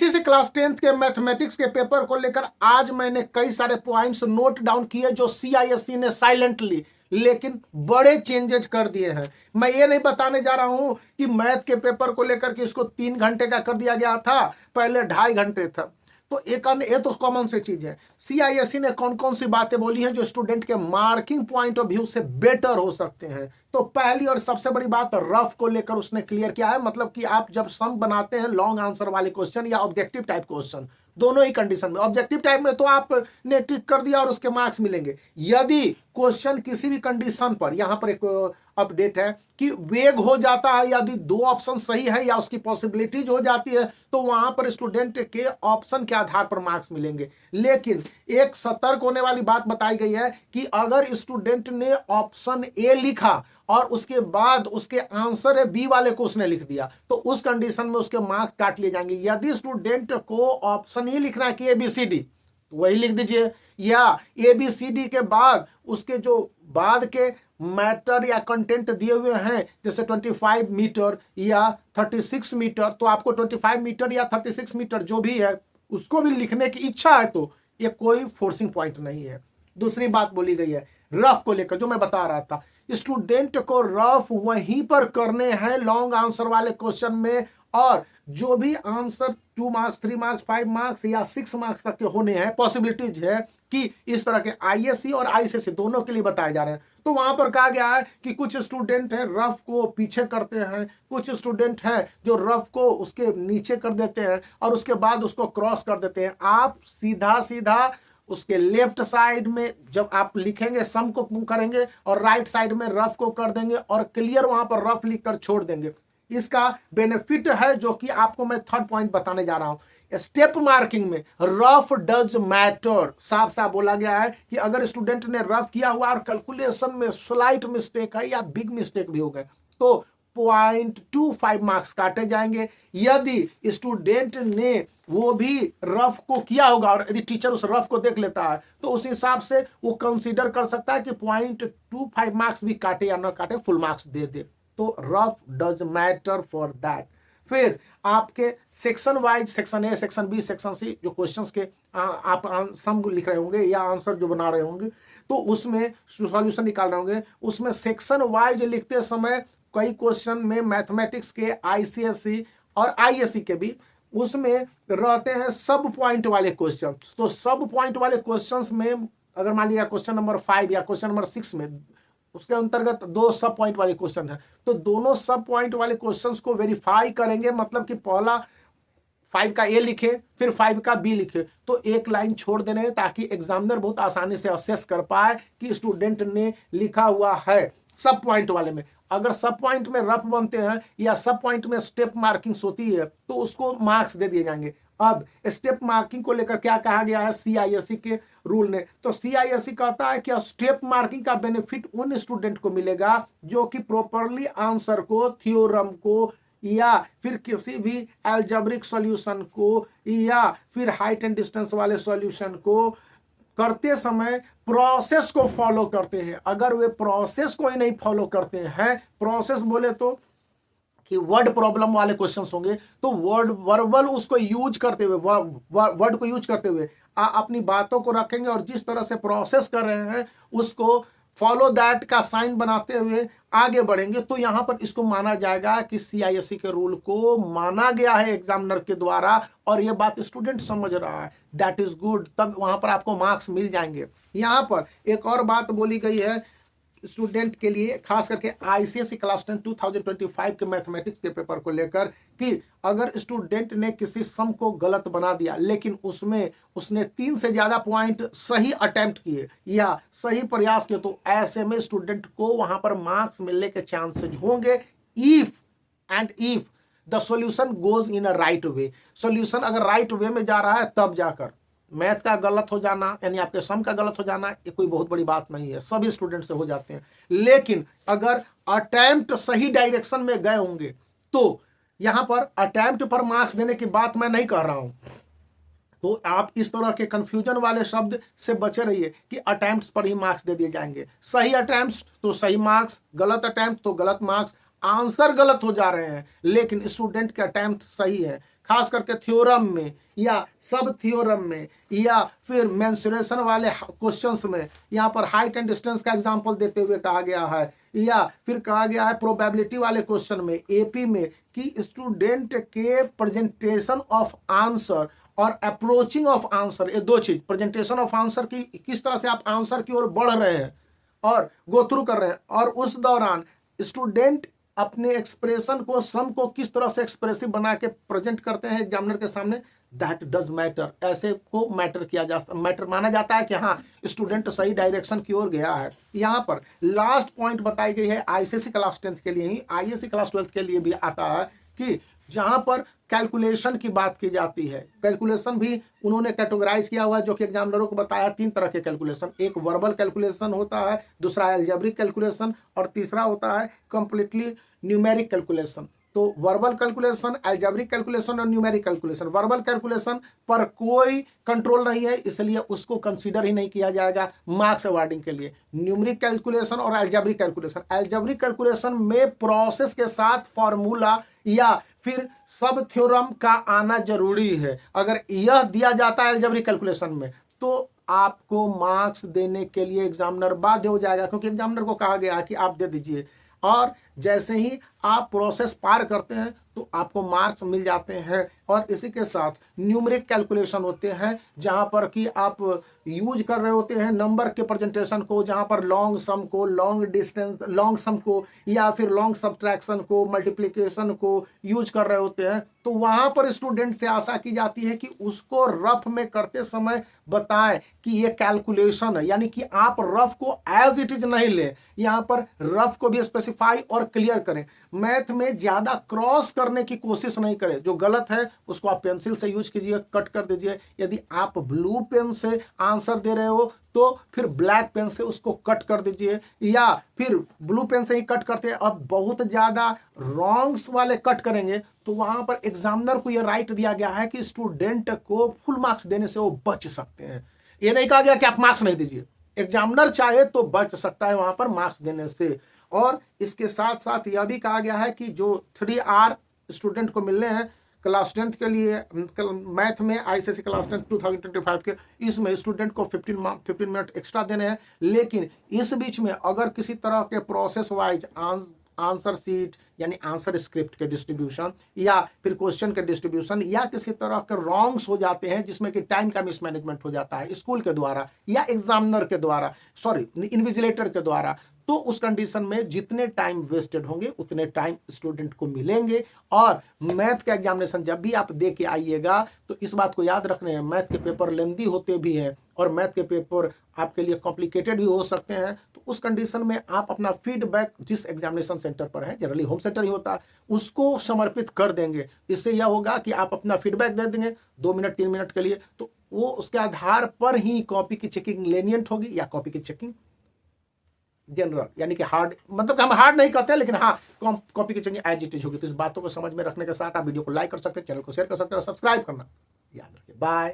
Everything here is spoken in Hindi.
आईसीएसई क्लास 10th के मैथमेटिक्स के पेपर को लेकर आज मैंने कई सारे पॉइंट्स नोट डाउन किए जो सीआईएसई ने साइलेंटली लेकिन बड़े चेंजेस कर दिए हैं। मैं ये नहीं बताने जा रहा हूं कि मैथ के पेपर को लेकर के इसको 3 घंटे का कर दिया गया था, पहले 2.5 घंटे था। तो एक अन्य ये तो कॉमन सी चीज है। सीआईएसई ने कौन कौन सी बातें बोली हैं जो स्टूडेंट के मार्किंग पॉइंट ऑफ व्यू से बेटर हो सकते हैं। तो पहली और सबसे बड़ी बात रफ को लेकर उसने क्लियर किया है, मतलब कि आप जब सम बनाते हैं लॉन्ग आंसर वाले क्वेश्चन या ऑब्जेक्टिव टाइप क्वेश्चन, दोनों ही कंडीशन में, ऑब्जेक्टिव टाइप में तो आपने टिक कर दिया और उसके मार्क्स मिलेंगे। यदि क्वेश्चन किसी भी कंडीशन पर, यहां पर एक अपडेट है कि वेग हो जाता है, यदि 2 ऑप्शन सही है या उसकी पॉसिबिलिटीज हो जाती है, तो वहां पर स्टूडेंट के ऑप्शन के आधार पर मार्क्स मिलेंगे। लेकिन एक सतर्क होने वाली बात बताई गई है कि अगर स्टूडेंट ने ऑप्शन ए लिखा और उसके बाद उसके आंसर है बी वाले को उसने लिख दिया, तो उस कंडीशन में उसके मार्क्स काट लिए जाएंगे। यदि स्टूडेंट को ऑप्शन ही लिखना है कि ABCD, वही लिख दीजिए, या ABCD के बाद उसके जो बाद के मैटर या कंटेंट दिए हुए हैं जैसे 25 मीटर या 36 मीटर, तो आपको 25 मीटर या 36 मीटर जो भी है उसको भी लिखने की इच्छा है, तो ये कोई फोर्सिंग पॉइंट नहीं है। दूसरी बात बोली गई है रफ को लेकर, जो मैं बता रहा था, स्टूडेंट को रफ वहीं पर करने हैं लॉन्ग आंसर वाले क्वेश्चन में, और जो भी आंसर 2 मार्क्स 3 मार्क्स 5 मार्क्स या 6 मार्क्स तक के होने हैं, पॉसिबिलिटीज है कि इस तरह के आईएससी और आईसीएसई दोनों के लिए बताए जा रहे हैं। तो वहां पर कहा गया है कि कुछ स्टूडेंट है रफ को पीछे करते हैं, कुछ स्टूडेंट है जो रफ को उसके नीचे कर देते हैं और उसके बाद उसको क्रॉस कर देते हैं। आप सीधा सीधा उसके लेफ्ट साइड में जब आप लिखेंगे सम को करेंगे और राइट साइड में रफ को कर देंगे और क्लियर वहां पर रफ लिखकर छोड़ देंगे। इसका बेनिफिट है जो कि आपको मैं थर्ड पॉइंट बताने जा रहा हूं। स्टेप मार्किंग में रफ डज मैटर, साफ साफ बोला गया है कि अगर स्टूडेंट ने रफ किया हुआ और कैलकुलेशन में स्लाइट मिस्टेक है या बिग मिस्टेक भी हो गए, तो 0.25 मार्क्स काटे जाएंगे। यदि स्टूडेंट ने वो भी रफ को किया होगा और यदि टीचर उस रफ को देख लेता है, तो उस हिसाब से वो कंसीडर कर सकता है कि 0.25 मार्क्स भी काटे या ना काटे, फुल मार्क्स दे दे। तो rough does matter for that. फिर आपके section wise, section A, section B, section C, जो क्वेश्चंस के आप सम लिख रहे होंगे या आंसर जो बना रहे होंगे, तो उसमें सॉल्यूशन निकाल रहे होंगे, उसमें सेक्शन वाइज लिखते समय कई क्वेश्चन में मैथमेटिक्स के आईसीएसई और आईएससी के भी उसमें रहते हैं सब पॉइंट वाले क्वेश्चन। तो सब पॉइंट वाले क्वेश्चंस में अगर मान लिया क्वेश्चन नंबर 5 या क्वेश्चन नंबर 6 में उसके अंतर्गत 2 सब पॉइंट वाले क्वेश्चन है, तो दोनों सब पॉइंट वाले क्वेश्चंस को वेरीफाई करेंगे, मतलब कि पहला 5 का ए लिखे फिर 5 का बी लिखे, तो एक लाइन छोड़ दे रहे हैं ताकि एग्जामिनर बहुत आसानी से असेस कर पाए कि स्टूडेंट ने लिखा हुआ है सब पॉइंट वाले में। अगर सब पॉइंट में रफ बनते हैं या सब पॉइंट में स्टेप मार्किंग्स होती है तो उसको मार्क्स दे दिए जाएंगे। अब स्टेप मार्किंग को लेकर क्या कहा गया है सीआईएससी के रूल ने, तो सीआईएससी कहता है कि स्टेप मार्किंग का बेनिफिट उन स्टूडेंट को मिलेगा जो कि प्रॉपरली आंसर को, थ्योरम को या फिर किसी भी एल्जेब्रिक सॉल्यूशन को या फिर हाइट एंड डिस्टेंस वाले सॉल्यूशन को करते समय प्रोसेस को फॉलो करते हैं। अगर वे प्रोसेस को ही नहीं फॉलो करते हैं, प्रोसेस बोले तो कि वर्ड प्रॉब्लम वाले क्वेश्चंस होंगे, तो वर्ड वर्बल उसको यूज करते हुए, वर्ड को यूज करते हुए अपनी बातों को रखेंगे और जिस तरह से प्रोसेस कर रहे हैं उसको फॉलो दैट का साइन बनाते हुए आगे बढ़ेंगे, तो यहां पर इसको माना जाएगा कि सीआईएससी के रूल को माना गया है एग्जामिनर के द्वारा और यह बात स्टूडेंट समझ रहा है, दैट इज गुड, तब वहां पर आपको मार्क्स मिल जाएंगे। यहां पर एक और बात बोली गई है स्टूडेंट के लिए, खास करके आईसीएसई क्लास 10 2025 के मैथमेटिक्स के पेपर को लेकर, कि अगर स्टूडेंट ने किसी सम को गलत बना दिया लेकिन उसमें उसने 3 से ज्यादा पॉइंट सही अटेम्प्ट किए या सही प्रयास किए, तो ऐसे में स्टूडेंट को वहां पर मार्क्स मिलने के चांसेस होंगे if the solution goes in a right way. Solution अगर राइट वे में जा रहा है तब जाकर। मैथ का गलत हो जाना यानी आपके सम का गलत हो जाना ये कोई बहुत बड़ी बात नहीं है, सभी स्टूडेंट से हो जाते हैं। लेकिन अगर अटेम्प्ट सही डायरेक्शन में गए होंगे, तो यहां पर अटेम्प्ट पर मार्क्स देने की बात मैं नहीं कर रहा हूं, तो आप इस तरह के कंफ्यूजन वाले शब्द से बचे रहिए कि अटेम्प्ट्स पर ही मार्क्स दे दिए जाएंगे। सही अटेम्प्ट्स तो सही मार्क्स, गलत अटेम्प्ट तो गलत मार्क्स। आंसर गलत हो जा रहे हैं लेकिन स्टूडेंट के अटेम्प्ट सही है, खास करके थ्योरम में या सब थ्योरम में या फिर मेंसुरेशन वाले क्वेश्चंस में यहाँ पर हाइट एंड डिस्टेंस का एग्जांपल देते हुए कहा गया है, या फिर कहा गया है प्रोबेबिलिटी वाले क्वेश्चन में एपी में कि स्टूडेंट के प्रेजेंटेशन ऑफ आंसर और अप्रोचिंग ऑफ आंसर, ये दो चीज, प्रेजेंटेशन ऑफ आंसर की किस तरह से आप आंसर की ओर बढ़ रहे हैं और गो थ्रू कर रहे हैं, और उस दौरान स्टूडेंट अपने एक्सप्रेशन को, सम को किस तरह से एक्सप्रेसिव बना के प्रेजेंट करते हैं एग्जामिनर के सामने, दैट डज मैटर। ऐसे को मैटर किया जाता, मैटर माना जाता है कि हाँ स्टूडेंट सही डायरेक्शन की ओर गया है। यहाँ पर लास्ट पॉइंट बताई गई है आईसीएसई क्लास 10 के लिए ही, आईएससी क्लास 12 के लिए भी आता है कि जहां पर कैलकुलेशन की बात की जाती है, कैलकुलेशन भी उन्होंने कैटेगराइज किया हुआ है, जो कि एग्जामिनरों को बताया 3 तरह के कैलकुलेशन, एक वर्बल कैलकुलेशन होता है, दूसरा अलजेब्रिक कैलकुलेशन और तीसरा होता है कंप्लीटली न्यूमेरिक कैलकुलेशन। तो वर्बल कैलकुलेशन, अलजेब्रिक कैलकुलेशन और न्यूमेरिक कैलकुलेशन, वर्बल कैलकुलेशन पर कोई कंट्रोल नहीं है इसलिए उसको कंसीडर ही नहीं किया जाएगा मार्क्स अवार्डिंग के लिए। न्यूमेरिक कैलकुलेशन और अलजेब्रिक कैलकुलेशन, अलजेब्रिक कैलकुलेशन में प्रोसेस के साथ फॉर्मूला या फिर सब थ्योरम का आना जरूरी है। अगर यह दिया जाता है अलजेब्रिक कैलकुलेशन में तो आपको मार्क्स देने के लिए एग्जामिनर बाध्य हो जाएगा, क्योंकि एग्जामिनर को कहा गया कि आप दे दीजिए, और जैसे ही आप प्रोसेस पार करते हैं तो आपको मार्क्स मिल जाते हैं। और इसी के साथ न्यूमेरिक कैलकुलेशन होते हैं जहां पर कि आप यूज कर रहे होते हैं नंबर के प्रेजेंटेशन को, जहां पर लॉन्ग सम को, लॉन्ग डिस्टेंस, लॉन्ग सम को या फिर लॉन्ग सब्ट्रैक्शन को, मल्टीप्लिकेशन को यूज कर रहे होते हैं। तो वहां पर स्टूडेंट से आशा की जाती है कि उसको रफ में करते समय बताएं कि ये कैलकुलेशन है, यानी कि आप रफ को एज इट इज नहीं लें, यहाँ पर रफ को भी स्पेसिफाई और क्लियर करें। मैथ में ज्यादा क्रॉस करने की कोशिश नहीं करें, जो गलत है उसको आप पेंसिल से यूज कीजिए, कट कर दीजिए। यदि आप ब्लू पेन से आंसर दे रहे हो तो फिर ब्लैक पेन से उसको कट कर दीजिए, या फिर ब्लू पेन से ही कट करते हैं। अब बहुत ज्यादा रॉन्ग्स वाले कट करेंगे तो वहां पर एग्जामिनर को यह राइट दिया गया है कि स्टूडेंट को फुल मार्क्स देने से वो बच सकते हैं। ये नहीं कहा गया कि आप मार्क्स नहीं दीजिए, एग्जामिनर चाहे तो बच सकता है वहां पर मार्क्स देने से। और इसके साथ साथ यह भी कहा गया है कि जो 3R स्टूडेंट को मिलने हैं क्लास 10 के लिए मैथ में आईसीएसई क्लास 10 2025 के, इसमें स्टूडेंट को 15 मिनट एक्स्ट्रा देने हैं। लेकिन इस बीच में अगर किसी तरह के प्रोसेस वाइज आंसर सीट यानी आंसर स्क्रिप्ट के डिस्ट्रीब्यूशन या फिर क्वेश्चन के डिस्ट्रीब्यूशन या किसी तरह के रॉन्ग्स हो जाते हैं जिसमें कि टाइम का मिसमैनेजमेंट हो जाता है स्कूल के द्वारा या एग्जामिनर के द्वारा, सॉरी इन्विजिलेटर के द्वारा, तो उस कंडीशन में जितने टाइम वेस्टेड होंगे उतने टाइम स्टूडेंट को मिलेंगे। और मैथ का एग्जामिनेशन जब भी आप दे के आइएगा तो इस बात को याद रखना है, मैथ के पेपर लेंदी होते भी हैं और मैथ के पेपर आपके लिए कॉम्प्लिकेटेड भी हो सकते हैं। तो उस कंडीशन में आप अपना फीडबैक जिस एग्जामिनेशन सेंटर पर है, जनरली होम सेंटर ही होता है, उसको समर्पित कर देंगे। इससे यह होगा कि आप अपना फीडबैक दे देंगे 2 मिनट 3 मिनट के लिए, तो वो उसके आधार पर ही कॉपी की चेकिंग लेनियंट होगी या कॉपी की चेकिंग जनरल, यानी कि हार्ड, मतलब कि हम हार्ड नहीं करते लेकिन हाँ कॉपी की चेकिंग एज इट इज होगी। तो इस बातों को समझ में रखने के साथ आप वीडियो को लाइक कर सकते हैं, चैनल को शेयर कर सकते हैं और सब्सक्राइब करना याद रखिए। बाय।